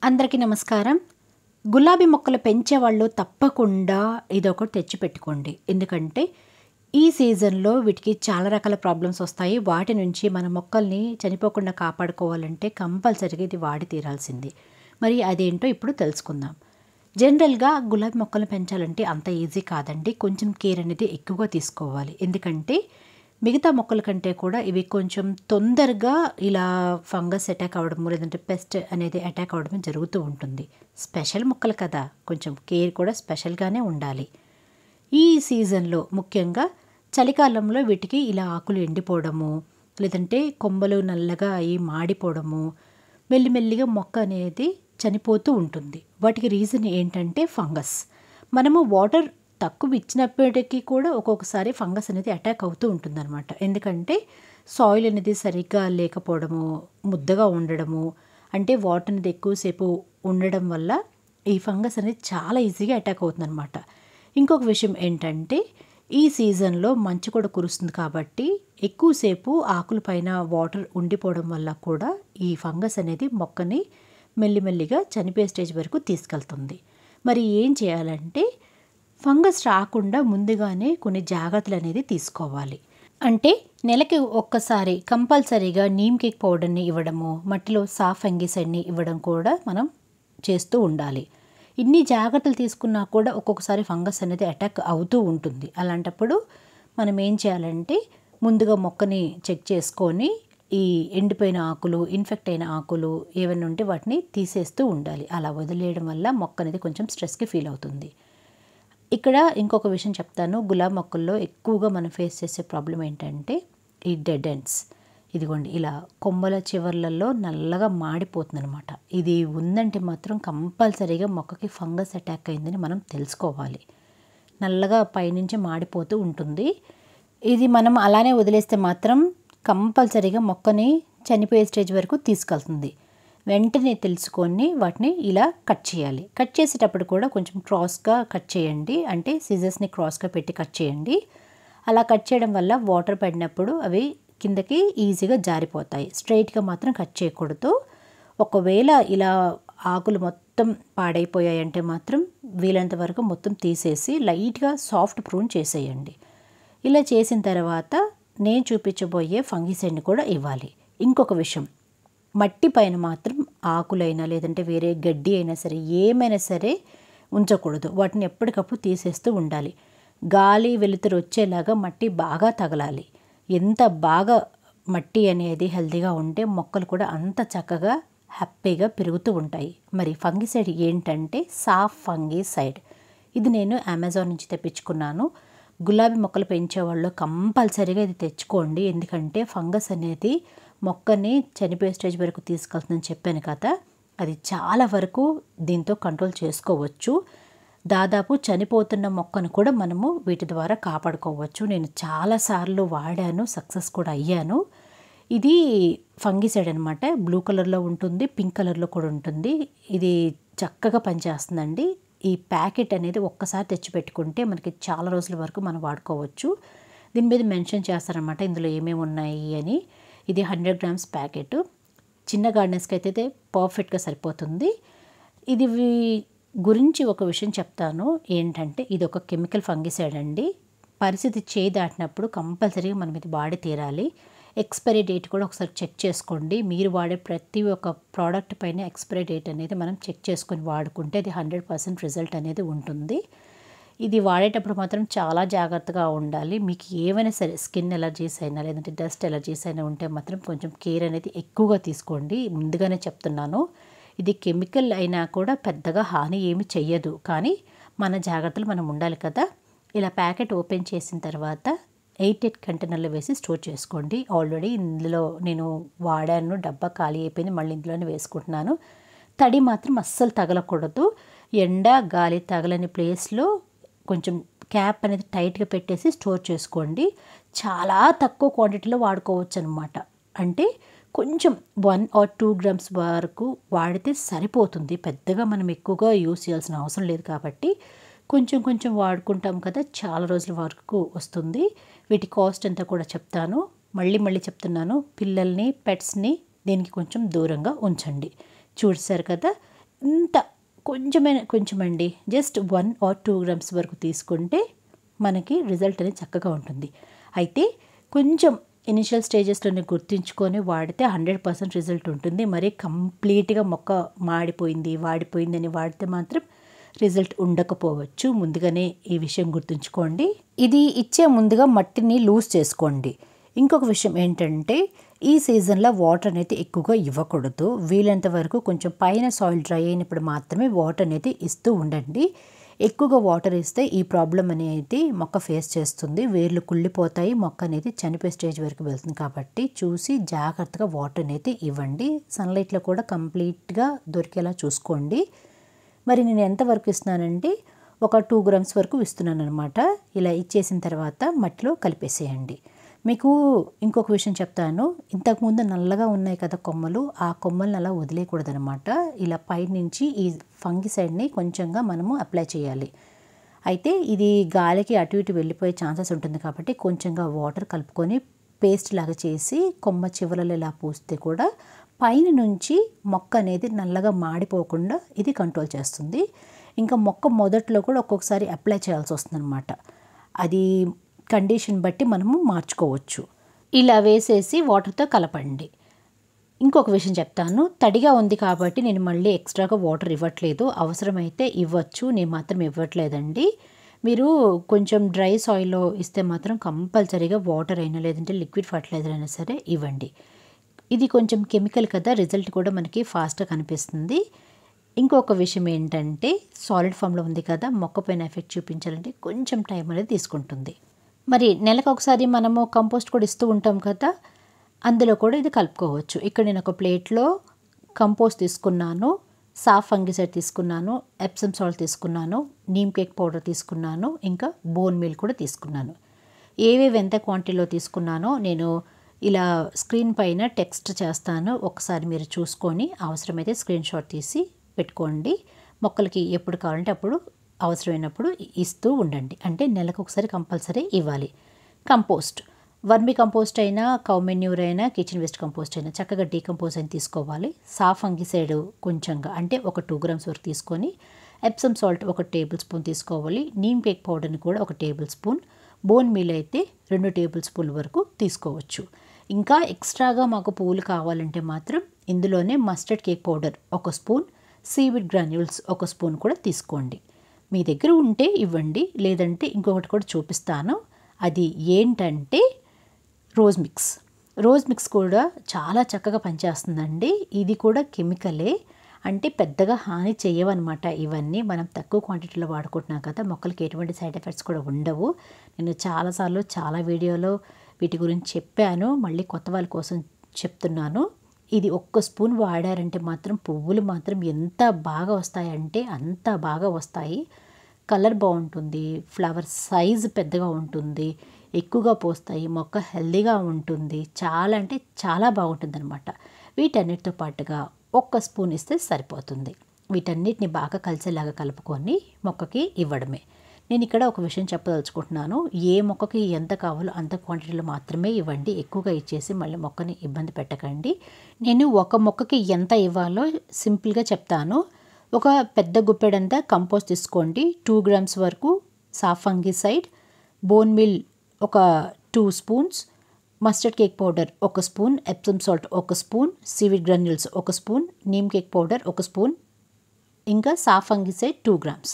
అందరికీ నమస్కారం. గులాబీ మొక్కలు పెంచేవాళ్ళు తప్పకుండా ఇదొకటి తెచ్చిపెట్టుకోండి. ఎందుకంటే ఈ సీజన్‌లో వీటికి చాలా రకాల ప్రాబ్లమ్స్ వస్తాయి. వాటి నుంచి మన మొక్కల్ని చనిపోకుండా కాపాడుకోవాలంటే కంపల్సరీగా ఇది వాడి తీరాల్సిందే. మరి అదేంటో ఇప్పుడు తెలుసుకుందాం. జనరల్‌గా గులాబీ మొక్కలను పెంచాలంటే అంత ఈజీ కాదండి. కొంచెం కేర్ అనేది ఎక్కువగా తీసుకోవాలి. ఎందుకంటే మిగతా మొక్కల కంటే కూడా ఇవి కొంచెం తొందరగా ఇలా ఫంగస్ అటాక్ అవ్వడము, లేదంటే పెస్ట్ అనేది అటాక్ అవ్వడం జరుగుతూ ఉంటుంది. స్పెషల్ మొక్కలు కదా! కొంచెం కేర్ కూడా స్పెషల్‌గానే ఉండాలి. ఈ సీజన్‌లో ముఖ్యంగా చలికాలంలో వీటికి ఇలా ఆకులు ఎండిపోవడము, లేదంటే కొమ్మలు నల్లగా అయ్యి మాడిపోవడము, మెల్లిమెల్లిగా మొక్క అనేది చనిపోతూ ఉంటుంది. వాటికి రీజన్ ఏంటంటే ఫంగస్. మనము వాటర్ తక్కువ ఇచ్చినప్పటికీ కూడా ఒక్కొక్కసారి ఫంగస్ అనేది అటాక్ అవుతూ ఉంటుందన్నమాట. ఎందుకంటే సాయిల్ అనేది సరిగ్గా లేకపోవడము, ముద్దగా ఉండడము, అంటే వాటర్ అనేది ఎక్కువసేపు ఉండడం వల్ల ఈ ఫంగస్ అనేది చాలా ఈజీగా అటాక్ అవుతుందన్నమాట. ఇంకొక విషయం ఏంటంటే ఈ సీజన్‌లో మంచు కూడా కురుస్తుంది కాబట్టి ఎక్కువసేపు ఆకుల పైన వాటర్ ఉండిపోవడం వల్ల కూడా ఈ ఫంగస్ అనేది మొక్కని మెల్లిమెల్లిగా చనిపోయే స్టేజ్ వరకు తీసుకెళ్తుంది. మరి ఏం చేయాలంటే ఫంగస్ రాకుండా ముందుగానే కొన్ని జాగ్రత్తలు అనేది తీసుకోవాలి. అంటే నెలకి ఒక్కసారి కంపల్సరీగా నీమ్ కేక్ పౌడర్‌ని ఇవ్వడము, మట్టిలో సాఫ్ ఫంగిసైడ్‌ని ఇవ్వడం కూడా మనం చేస్తూ ఉండాలి. ఇన్ని జాగ్రత్తలు తీసుకున్నా కూడా ఒక్కొక్కసారి ఫంగస్ అనేది అటాక్ అవుతూ ఉంటుంది. అలాంటప్పుడు మనం ఏం చేయాలంటే ముందుగా మొక్కని చెక్ చేసుకొని ఈ ఎండిపోయిన ఆకులు, ఇన్ఫెక్ట్ అయిన ఆకులు ఏవైనా ఉంటే వాటిని తీసేస్తూ ఉండాలి. అలా వదిలేయడం వల్ల మొక్క అనేది కొంచెం స్ట్రెస్‌కి ఫీల్ అవుతుంది. ఇక్కడ ఇంకొక విషయం చెప్తాను. గులాబీ మొక్కల్లో ఎక్కువగా మనం ఫేస్ చేసే ప్రాబ్లం ఏంటంటే ఈ డెడ్ ఎండ్స్. ఇదిగోండి ఇలా కొమ్మల చివర్లలో నల్లగా మాడిపోతుందనమాట. ఇది ఉందంటే మాత్రం కంపల్సరీగా మొక్కకి ఫంగస్ అటాక్ అయిందని మనం తెలుసుకోవాలి. నల్లగా పైనుంచి మాడిపోతూ ఉంటుంది. ఇది మనం అలానే వదిలేస్తే మాత్రం కంపల్సరీగా మొక్కని చనిపోయే స్టేజ్ వరకు తీసుకెళ్తుంది. వెంటనే తెలుసుకొని వాటిని ఇలా కట్ చేయాలి. కట్ చేసేటప్పుడు కూడా కొంచెం క్రాస్‌గా కట్ చేయండి. అంటే సిజర్స్‌ని క్రాస్‌గా పెట్టి కట్ చేయండి. అలా కట్ చేయడం వల్ల వాటర్ పడినప్పుడు అవి కిందకి ఈజీగా జారిపోతాయి. స్ట్రెయిట్‌గా మాత్రం కట్ చేయకూడదు. ఒకవేళ ఇలా ఆకులు మొత్తం పాడైపోయాయంటే మాత్రం వీలైనంత వరకు మొత్తం తీసేసి లైట్‌గా సాఫ్ట్ ప్రూన్ చేసేయండి. ఇలా చేసిన తర్వాత నేను చూపించబోయే ఫంగిసైడ్‌ని కూడా ఇవ్వాలి. ఇంకొక విషయం, మట్టి పైన మాత్రం ఆకులైనా లేదంటే వేరే గడ్డి అయినా సరే ఏమైనా సరే ఉంచకూడదు. వాటిని ఎప్పటికప్పుడు తీసేస్తూ ఉండాలి. గాలి వెలుతురు వచ్చేలాగా మట్టి బాగా తగలాలి. ఎంత బాగా మట్టి అనేది హెల్తీగా ఉంటే మొక్కలు కూడా అంత చక్కగా హ్యాపీగా పెరుగుతూ ఉంటాయి. మరి ఫంగిసైడ్ ఏంటంటే సాఫ్ ఫంగిసైడ్. ఇది నేను అమెజాన్ నుంచి తెప్పించుకున్నాను. గులాబీ మొక్కలు పెంచేవాళ్ళు కంపల్సరీగా ఇది తెచ్చుకోండి. ఎందుకంటే ఫంగస్ అనేది మొక్కని చనిపోయే స్టేజ్ వరకు తీసుకెళ్తుందని చెప్పాను కదా, అది చాలా వరకు దీంతో కంట్రోల్ చేసుకోవచ్చు. దాదాపు చనిపోతున్న మొక్కను కూడా మనము వీటి ద్వారా కాపాడుకోవచ్చు. నేను చాలాసార్లు వాడాను, సక్సెస్ కూడా అయ్యాను. ఇది ఫంగిసైడ్ అనమాట. బ్లూ కలర్లో ఉంటుంది, పింక్ కలర్లో కూడా ఉంటుంది. ఇది చక్కగా పనిచేస్తుందండి. ఈ ప్యాకెట్ అనేది ఒక్కసారి తెచ్చిపెట్టుకుంటే మనకి చాలా రోజుల వరకు మనం వాడుకోవచ్చు. దీని మీద మెన్షన్ చేస్తారనమాట ఇందులో ఏమేమి ఉన్నాయి అని. ఇది 100 గ్రామ్స్ ప్యాకెట్. చిన్న గార్డెన్స్కి అయితే పర్ఫెక్ట్గా సరిపోతుంది. ఇది గురించి ఒక విషయం చెప్తాను. ఏంటంటే ఇది ఒక కెమికల్ ఫంగిసైడ్ అండి. పరిస్థితి చేయి దాటినప్పుడు కంపల్సరీగా మనం ఇది వాడి తీరాలి. ఎక్స్పైరీ డేట్ కూడా ఒకసారి చెక్ చేసుకోండి. మీరు వాడే ప్రతి ఒక్క ప్రోడక్ట్ పైన ఎక్స్పైరీ డేట్ అనేది మనం చెక్ చేసుకొని వాడుకుంటే అది 100% రిజల్ట్ అనేది ఉంటుంది. ఇది వాడేటప్పుడు మాత్రం చాలా జాగ్రత్తగా ఉండాలి. మీకు ఏవైనా సరే స్కిన్ ఎలర్జీస్ అయినా లేదంటే డస్ట్ ఎలర్జీస్ అయినా ఉంటే మాత్రం కొంచెం కేర్ అనేది ఎక్కువగా తీసుకోండి. ముందుగానే చెప్తున్నాను. ఇది కెమికల్ అయినా కూడా పెద్దగా హాని ఏమి చెయ్యదు. కానీ మన జాగ్రత్తలు మనం ఉండాలి కదా. ఇలా ప్యాకెట్ ఓపెన్ చేసిన తర్వాత 8 కంటైనర్లో వేసి స్టోర్ చేసుకోండి. ఆల్రెడీ ఇందులో నేను వాడాను, డబ్బా ఖాళీ అయిపోయింది. మళ్ళీ ఇందులోనే వేసుకుంటున్నాను. తడి మాత్రం అస్సలు తగలకూడదు. ఎండ గాలి తగలని ప్లేస్లో కొంచెం క్యాప్ అనేది టైట్గా పెట్టేసి స్టోర్ చేసుకోండి. చాలా తక్కువ క్వాంటిటీలో వాడుకోవచ్చు అనమాట. అంటే కొంచెం 1 or 2 గ్రామ్స్ వరకు వాడితే సరిపోతుంది. పెద్దగా మనం ఎక్కువగా యూస్ చేయాల్సిన అవసరం లేదు కాబట్టి కొంచెం కొంచెం వాడుకుంటాం కదా, చాలా రోజుల వరకు వస్తుంది. వీటి కాస్ట్ అంతా కూడా చెప్తాను. మళ్ళీ చెప్తున్నాను, పిల్లల్ని పెట్స్ని దీనికి కొంచెం దూరంగా ఉంచండి. చూసారు కదా, ఇంత కొంచెమండి, జస్ట్ 1 or 2 grams వరకు తీసుకుంటే మనకి రిజల్ట్ అనేది చక్కగా ఉంటుంది. అయితే కొంచెం ఇనిషియల్ స్టేజెస్లోనే గుర్తుంచుకొని వాడితే 100% రిజల్ట్ ఉంటుంది. మరి కంప్లీట్గా మొక్క మాడిపోయింది, వాడిపోయిందని వాడితే మాత్రం రిజల్ట్ ఉండకపోవచ్చు. ముందుగానే ఈ విషయం గుర్తుంచుకోండి. ఇది ఇచ్చే ముందుగా మట్టిని లూజ్ చేసుకోండి. ఇంకొక విషయం ఏంటంటే, ఈ సీజన్లో వాటర్ అనేది ఎక్కువగా ఇవ్వకూడదు. వీలైనంత వరకు కొంచెం పైన సాయిల్ డ్రై అయినప్పుడు మాత్రమే వాటర్ అనేది ఇస్తూ ఉండండి. ఎక్కువగా వాటర్ ఇస్తే ఈ ప్రాబ్లం అనేది మొక్క ఫేస్ చేస్తుంది. వేర్లు కుళ్ళిపోతాయి, మొక్క అనేది చనిపోయే స్టేజ్ వరకు వెళ్తుంది. కాబట్టి చూసి జాగ్రత్తగా వాటర్ అనేది ఇవ్వండి. సన్లైట్లో కూడా కంప్లీట్గా దొరికేలా చూసుకోండి. మరి నేను ఎంతవరకు ఇస్తున్నానంటే ఒక 2 grams వరకు ఇస్తున్నాను అనమాట. ఇలా ఇచ్చేసిన తర్వాత మట్టిలో కలిపేసేయండి. మీకు ఇంకొక విషయం చెప్తాను. ఇంతకుముందు నల్లగా ఉన్నాయి కదా కొమ్మలు, ఆ కొమ్మల్ని అలా వదిలేయకూడదనమాట. ఇలా పైనుంచి ఈ ఫంగిసైడ్ని కొంచెంగా మనము అప్లై చేయాలి. అయితే ఇది గాలికి అటు ఇటు వెళ్ళిపోయే ఛాన్సెస్ ఉంటుంది కాబట్టి కొంచెంగా వాటర్ కలుపుకొని పేస్ట్ లాగా చేసి కొమ్మ చివరలో ఇలా పూస్తే కూడా పైన నుంచి మొక్క అనేది నల్లగా మాడిపోకుండా ఇది కంట్రోల్ చేస్తుంది. ఇంకా మొక్క మొదట్లో కూడా ఒక్కొక్కసారి అప్లై చేయాల్సి వస్తుంది అనమాట. అది కండిషన్ బట్టి మనము మార్చుకోవచ్చు. ఇలా వేసేసి వాటర్తో కలపండి. ఇంకొక విషయం చెప్తాను. తడిగా ఉంది కాబట్టి నేను మళ్ళీ ఎక్స్ట్రాగా వాటర్ ఇవ్వట్లేదు. అవసరమైతే ఇవ్వచ్చు, నేను మాత్రం ఇవ్వట్లేదండి. మీరు కొంచెం డ్రై సాయిల్లో ఇస్తే మాత్రం కంపల్సరీగా వాటర్ అయినా లేదంటే లిక్విడ్ ఫర్టిలైజర్ అయినా సరే ఇవ్వండి. ఇది కొంచెం కెమికల్ కదా, రిజల్ట్ కూడా మనకి ఫాస్ట్గా కనిపిస్తుంది. ఇంకొక విషయం ఏంటంటే, సాలిడ్ ఫామ్లో ఉంది కదా, మొక్క పైన ఎఫెక్ట్ చూపించాలంటే కొంచెం టైం అనేది తీసుకుంటుంది. మరి నెలకు ఒకసారి మనము కంపోస్ట్ కూడా ఇస్తూ ఉంటాం కదా, అందులో కూడా ఇది కలుపుకోవచ్చు. ఇక్కడ నేను ఒక ప్లేట్లో కంపోస్ట్ తీసుకున్నాను, సాఫ్ ఫంగిసైడ్ తీసుకున్నాను, ఎప్సమ్ సాల్ట్ తీసుకున్నాను, నీమ్ కేక్ పౌడర్ తీసుకున్నాను, ఇంకా బోన్ మీల్ కూడా తీసుకున్నాను. ఏవేవి ఎంత క్వాంటిటీలో తీసుకున్నానో నేను ఇలా స్క్రీన్ పైన టెక్స్ట్ చేస్తాను. ఒకసారి మీరు చూసుకొని అవసరమైతే స్క్రీన్ షాట్ తీసి పెట్టుకోండి. మొక్కలకి ఎప్పుడు కావాలంటే అప్పుడు అవసరమైనప్పుడు ఇస్తూ ఉండండి. అంటే నెలకు ఒకసారి కంపల్సరీ ఇవ్వాలి. కంపోస్ట్, వర్మి కంపోస్ట్ అయినా, కౌ మెన్యూర్ అయినా, కిచెన్ వేస్ట్ కంపోస్ట్ అయినా చక్కగా డీకంపోజ్ అయిన తీసుకోవాలి. సాఫ్ ఫంగిసైడ్ కొంచెంగా అంటే ఒక 2 grams వరకు తీసుకొని, ఎప్సమ్ సాల్ట్ 1 టేబుల్ స్పూన్ తీసుకోవాలి. నీమ్ కేక్ పౌడర్ని కూడా 1 టేబుల్ స్పూన్, బోన్ మీల్ అయితే 2 టేబుల్ స్పూన్ల వరకు తీసుకోవచ్చు. ఇంకా ఎక్స్ట్రాగా మాకు పువ్వులు కావాలంటే మాత్రం ఇందులోనే mustard cake powder 1 spoon, seaweed granules 1 spoon కూడా తీసుకోండి. మీ దగ్గర ఉంటే ఇవ్వండి, లేదంటే ఇంకొకటి కూడా చూపిస్తాను. అది ఏంటంటే రోజ్ మిక్స్. రోజ్ మిక్స్ కూడా చాలా చక్కగా పనిచేస్తుందండి. ఇది కూడా కెమికలే, అంటే పెద్దగా హాని చేయవన్నమాట. ఇవన్నీ మనం తక్కువ క్వాంటిటీలో వాడుకుంటున్నాం కదా, మొక్కలకి ఎటువంటి సైడ్ ఎఫెక్ట్స్ కూడా ఉండవు. నేను చాలాసార్లు చాలా వీడియోలో వీటి గురించి చెప్పాను, మళ్ళీ కొత్త వాళ్ళ కోసం చెప్తున్నాను. ఇది 1 స్పూన్ వాడారంటే మాత్రం పువ్వులు మాత్రం ఎంత బాగా వస్తాయంటే అంత బాగా వస్తాయి. కలర్ బాగుంటుంది, ఫ్లవర్ సైజ్ పెద్దగా ఉంటుంది, ఎక్కువగా పోస్తాయి, మొక్క హెల్దీగా ఉంటుంది. చాలా అంటే చాలా బాగుంటుందన్నమాట. వీటన్నిటితో పాటుగా 1 స్పూన్ ఇస్తే సరిపోతుంది. వీటన్నిటిని బాగా కలిసేలాగా కలుపుకొని మొక్కకి ఇవ్వడమే. నేను ఇక్కడ ఒక విషయం చెప్పదలుచుకుంటున్నాను. ఏ మొక్కకి ఎంత కావాలో అంత క్వాంటిటీలో మాత్రమే ఇవ్వండి. ఎక్కువగా ఇచ్చేసి మళ్ళీ మొక్కని ఇబ్బంది పెట్టకండి. నేను ఒక మొక్కకి ఎంత ఇవ్వాలో సింపుల్గా చెప్తాను. ఒక పెద్ద గుప్పెడంతా కంపోస్ట్ తీసుకోండి. 2 grams వరకు సాఫ్ ఫంగిసైడ్, బోన్ మిల్ ఒక 2 spoons, mustard cake powder 1 spoon, Epsom salt 1 spoon, seaweed granules 1 spoon, neem cake powder 1 spoon, ఇంకా సాఫ్ ఫంగిసైడ్ 2 grams.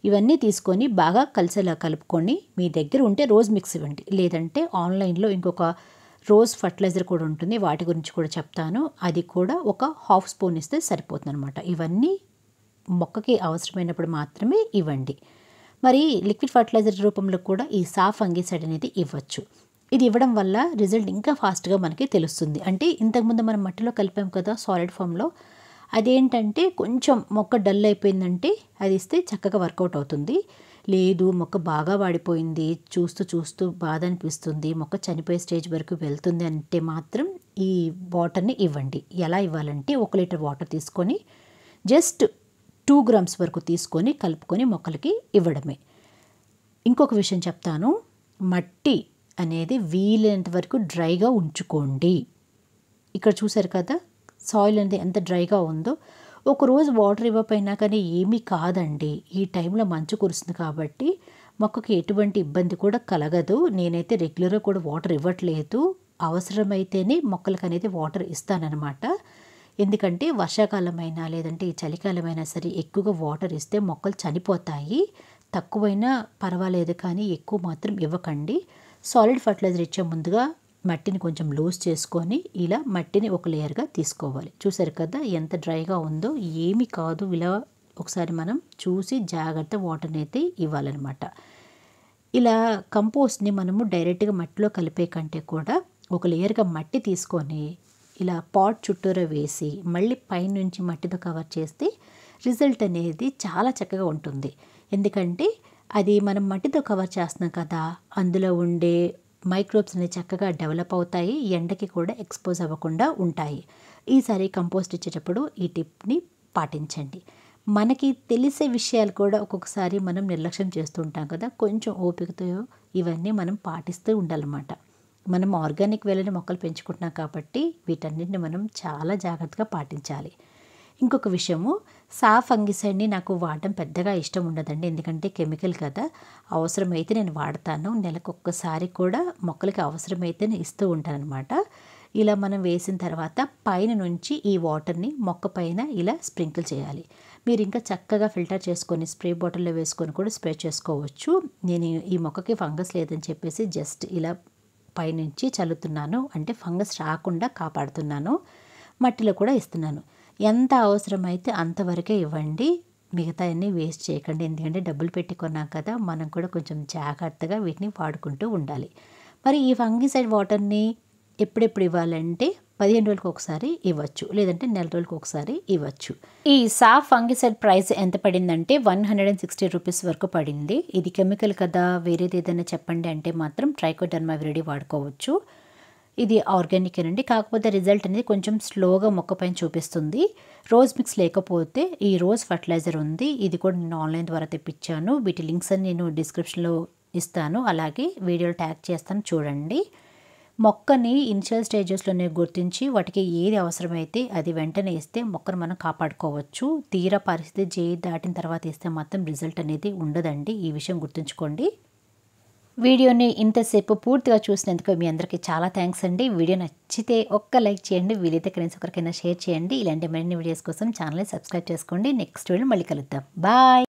ఇవన్నీ తీసుకొని బాగా కలిసేలా కలుపుకొని, మీ దగ్గర ఉంటే రోజ్ మిక్స్ ఇవ్వండి, లేదంటే ఆన్లైన్లో ఇంకొక రోజ్ ఫర్టిలైజర్ కూడా ఉంటుంది, వాటి గురించి కూడా చెప్తాను. అది కూడా ఒక 1/2 స్పూన్ ఇస్తే సరిపోతుంది అనమాట. ఇవన్నీ మొక్కకి అవసరమైనప్పుడు మాత్రమే ఇవ్వండి. మరి లిక్విడ్ ఫర్టిలైజర్ రూపంలో కూడా ఈ సాఫ్ ఫంగిసైడ్ అనేది ఇవ్వచ్చు. ఇది ఇవ్వడం వల్ల రిజల్ట్ ఇంకా ఫాస్ట్గా మనకి తెలుస్తుంది. అంటే ఇంతకుముందు మనం మట్టిలో కలిపాం కదా సాలిడ్ ఫామ్లో, అదేంటంటే కొంచెం మొక్క డల్ అయిపోయిందంటే అది ఇస్తే చక్కగా వర్కౌట్ అవుతుంది. లేదు మొక్క బాగా వాడిపోయింది, చూస్తూ చూస్తూ బాధ అనిపిస్తుంది, మొక్క చనిపోయే స్టేజ్ వరకు వెళ్తుంది అంటే మాత్రం ఈ వాటర్ని ఇవ్వండి. ఎలా ఇవ్వాలంటే 1 లీటర్ వాటర్ తీసుకొని జస్ట్ 2 grams వరకు తీసుకొని కలుపుకొని మొక్కలకి ఇవ్వడమే. ఇంకొక విషయం చెప్తాను, మట్టి అనేది వీలైనంత వరకు డ్రైగా ఉంచుకోండి. ఇక్కడ చూసారు కదా సాయిల్ అనేది ఎంత డ్రైగా ఉందో. ఒకరోజు వాటర్ ఇవ్వకపోయినా కానీ ఏమీ కాదండి. ఈ టైంలో మంచు కురుస్తుంది కాబట్టి మొక్కకి ఎటువంటి ఇబ్బంది కూడా కలగదు. నేనైతే రెగ్యులర్గా కూడా వాటర్ ఇవ్వట్లేదు. అవసరమైతేనే మొక్కలకనేది వాటర్ ఇస్తానన్నమాట. ఎందుకంటే వర్షాకాలమైనా లేదంటే ఈ చలికాలమైనా సరే ఎక్కువగా వాటర్ ఇస్తే మొక్కలు చనిపోతాయి. తక్కువైనా పర్వాలేదు కానీ ఎక్కువ మాత్రం ఇవ్వకండి. సాలిడ్ ఫర్టిలైజర్ ఇచ్చే ముందుగా మట్టిని కొంచెం లూజ్ చేసుకొని ఇలా మట్టిని ఒక లేయర్గా తీసుకోవాలి. చూసారు కదా ఎంత డ్రైగా ఉందో. ఏమీ కాదు. ఇలా ఒకసారి మనం చూసి జాగ్రత్త వాటర్ని అయితే ఇవ్వాలన్నమాట. ఇలా కంపోస్ట్ని మనము డైరెక్ట్గా మట్టిలో కలిపే కంటే కూడా ఒక లేయర్గా మట్టి తీసుకొని ఇలా పాట్ చుట్టూరా వేసి మళ్ళీ పైనుంచి మట్టితో కవర్ చేస్తే రిజల్ట్ అనేది చాలా చక్కగా ఉంటుంది. ఎందుకంటే అది మనం మట్టితో కవర్ చేస్తున్నాం కదా, అందులో ఉండే మైక్రోబ్స్ అనేవి చక్కగా డెవలప్ అవుతాయి. ఎండకి కూడా ఎక్స్పోజ్ అవ్వకుండా ఉంటాయి. ఈసారి కంపోస్ట్ ఇచ్చేటప్పుడు ఈ టిప్ని పాటించండి. మనకి తెలిసే విషయాలు కూడా ఒక్కొక్కసారి మనం నిర్లక్ష్యం చేస్తూ ఉంటాం కదా. కొంచెం ఓపికతో ఇవన్నీ మనం పాటిస్తూ ఉండాలన్నమాట. మనం ఆర్గానిక్ వేలని మొక్కలు పెంచుకుంటున్నాం కాబట్టి వీటన్నిటిని మనం చాలా జాగ్రత్తగా పాటించాలి. ఇంకొక విషయము, సాఫ్ ఫంగిసైడ్ని నాకు వాడటం పెద్దగా ఇష్టం ఉండదండి. ఎందుకంటే కెమికల్ కదా. అవసరమైతే నేను వాడతాను. నెలకు ఒక్కసారి కూడా మొక్కలకి అవసరమైతేనే ఇస్తూ ఉంటానన్నమాట. ఇలా మనం వేసిన తర్వాత పైన నుంచి ఈ వాటర్ని మొక్క పైన ఇలా స్ప్రింకిల్ చేయాలి. మీరు ఇంకా చక్కగా ఫిల్టర్ చేసుకొని స్ప్రే బాటిల్లో వేసుకొని కూడా స్ప్రే చేసుకోవచ్చు. నేను ఈ మొక్కకి ఫంగస్ లేదని చెప్పేసి జస్ట్ ఇలా పైనుంచి చల్లుతున్నాను. అంటే ఫంగస్ రాకుండా కాపాడుతున్నాను. మట్టిలో కూడా ఇస్తున్నాను. ఎంత అవసరమైతే అంతవరకే ఇవ్వండి. మిగతా అన్నీ వేస్ట్ చేయకండి. ఎందుకంటే డబ్బులు పెట్టి కొన్నాం కదా, మనం కూడా కొంచెం జాగ్రత్తగా వీటిని వాడుకుంటూ ఉండాలి. మరి ఈ ఫంగిసైడ్ వాటర్ని ఎప్పుడెప్పుడు ఇవ్వాలంటే 15 రోజులకు ఒకసారి ఇవ్వచ్చు, లేదంటే నెల రోజులకు ఒకసారి ఇవ్వచ్చు. ఈ సాఫ్ ఫంగిసైడ్ ప్రైస్ ఎంత పడిందంటే 160 రూపీస్ వరకు పడింది. ఇది కెమికల్ కదా, వేరేది ఏదైనా చెప్పండి అంటే మాత్రం ట్రైకోడర్మా విరిడి వాడుకోవచ్చు. ఇది ఆర్గానిక్ అండి. కాకపోతే రిజల్ట్ అనేది కొంచెం స్లోగా మొక్క పైన చూపిస్తుంది. రోజ్ మిక్స్ లేకపోతే ఈ రోజ్ ఫర్టిలైజర్ ఉంది. ఇది కూడా నేను ఆన్లైన్ ద్వారా తెప్పించాను. వీటి లింక్స్ అని నేను డిస్క్రిప్షన్లో ఇస్తాను. అలాగే వీడియోలో ట్యాగ్ చేస్తాను, చూడండి. మొక్కని ఇనిషియల్ స్టేజెస్లోనే గుర్తించి వాటికి ఏది అవసరమైతే అది వెంటనే ఇస్తే మొక్కను మనం కాపాడుకోవచ్చు. తీరా పరిస్థితి చేయి దాటిన తర్వాత ఇస్తే మాత్రం రిజల్ట్ అనేది ఉండదండి. ఈ విషయం గుర్తుంచుకోండి. వీడియోని ఇంతసేపు పూర్తిగా చూసినందుకు మీ అందరికీ చాలా థ్యాంక్స్ అండి. వీడియో నచ్చితే ఒక్క లైక్ చేయండి. వీలైతే కనీసం ఒకరికైనా షేర్ చేయండి. ఇలాంటి మరిన్ని వీడియోస్ కోసం ఛానల్ని సబ్స్క్రైబ్ చేసుకోండి. నెక్స్ట్ వీడియో మళ్ళీ కలుద్దాం. బాయ్.